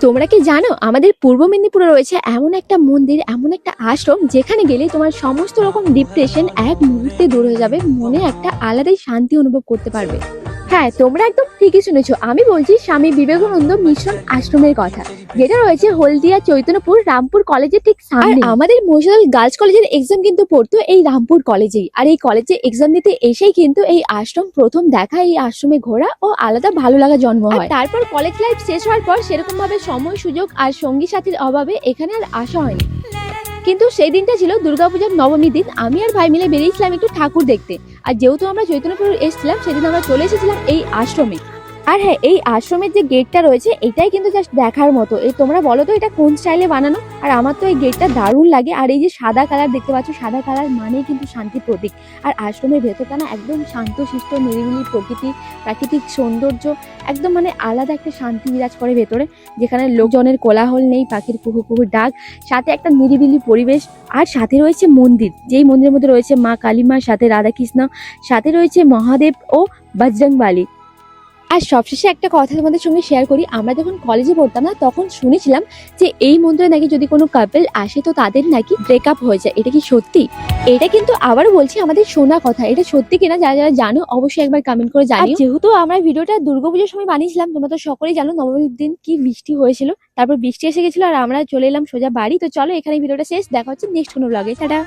তোমরা কি জানো আমাদের পূর্ব মেদিনীপুরে রয়েছে এমন একটা মন্দির, এমন একটা আশ্রম যেখানে গেলে তোমার সমস্ত রকম ডিপ্রেশন এক মুহূর্তে দূর হয়ে যাবে, মনে একটা আলাদাই শান্তি অনুভব করতে পারবে। হ্যাঁ, তোমরা একদম ঠিকই শুনেছো, আমি বলছি স্বামী বিবেকানন্দ মিশন আশ্রমের কথা, যেটা রয়েছে হলদিয়া চৈতন্যপুর রামপুর কলেজের ঠিক সামনে। আমাদের মহিষাদল গার্লস কলেজের এক্সাম কিন্তু পড়তো এই রামপুর কলেজেই, আর এই কলেজে এক্সাম দিতে এসেই কিন্তু এই আশ্রম প্রথম দেখা, এই আশ্রমে ঘোরা ও আলাদা ভালো লাগা জন্ম হয়। তারপর কলেজ লাইফ শেষ হওয়ার পর সেরকম ভাবে সময় সুযোগ আর সঙ্গী সাথীর অভাবে এখানে আর আসা হয়নি। কিন্তু সেই দিনটা ছিল দুর্গাপূজার নবমী দিন। আমি আর ভাই মিলে বেরিয়েছিলাম একটু ঠাকুর দেখতে, আর যেহেতু আমরা চৈতন্যপুর এসেছিলাম সেদিন আমরা চলে এসেছিলাম এই আশ্রমে। আর হ্যাঁ, এই আশ্রমের যে গেটটা রয়েছে এটাই কিন্তু জাস্ট দেখার মতো। এই তোমরা বলো তো এটা কোন স্টাইলে বানানো? আর আমার তো এই গেটটা দারুণ লাগে। আর এই যে সাদা কালার দেখতে পাচ্ছ, সাদা কালার মানেই কিন্তু শান্তির প্রতীক। আর আশ্রমের ভেতরটা না একদম শান্তশিষ্ট, নিরিবিলি প্রকৃতি, প্রাকৃতিক সৌন্দর্য, একদম মানে আলাদা একটা শান্তি বিরাজ করে ভেতরে, যেখানে লোকজনের কোলাহল নেই, পাখির কুহু কুহু ডাক, সাথে একটা নিরিবিলি পরিবেশ। আর সাথে রয়েছে মন্দির, যেই মন্দিরের মধ্যে রয়েছে মা কালী মা, সাথে রাধাকৃষ্ণ, সাথে রয়েছে মহাদেব ও বজরংবলী। আর সবশেষে একটা কথা তোমাদের সঙ্গে শেয়ার করি, আমরা যখন কলেজে পড়তাম না তখন শুনেছিলাম যে এই মন্দিরে নাকি যদি কোনো কাপল আসে তো তাদের নাকি ব্রেকআপ হয়ে যায়। এটা কি সত্যি? এটা কিন্তু আবারও বলছি আমাদের শোনা কথা, এটা সত্যি কিনা যারা যারা জানো অবশ্যই একবার কমেন্ট করে জানিও। যেহেতু আমরা ভিডিওটা দুর্গাপূজার সময় বানিয়েছিলাম, তোমরা তো সকলেই জানো নবমীর দিন কি বৃষ্টি হয়েছিল, তারপর বৃষ্টি এসে গেছিল আর আমরা চলে এলাম সোজা বাড়ি। তো চলো এখানে ভিডিওটা শেষ, দেখা হচ্ছে নেক্সট কোনো ব্লগে। টাটা।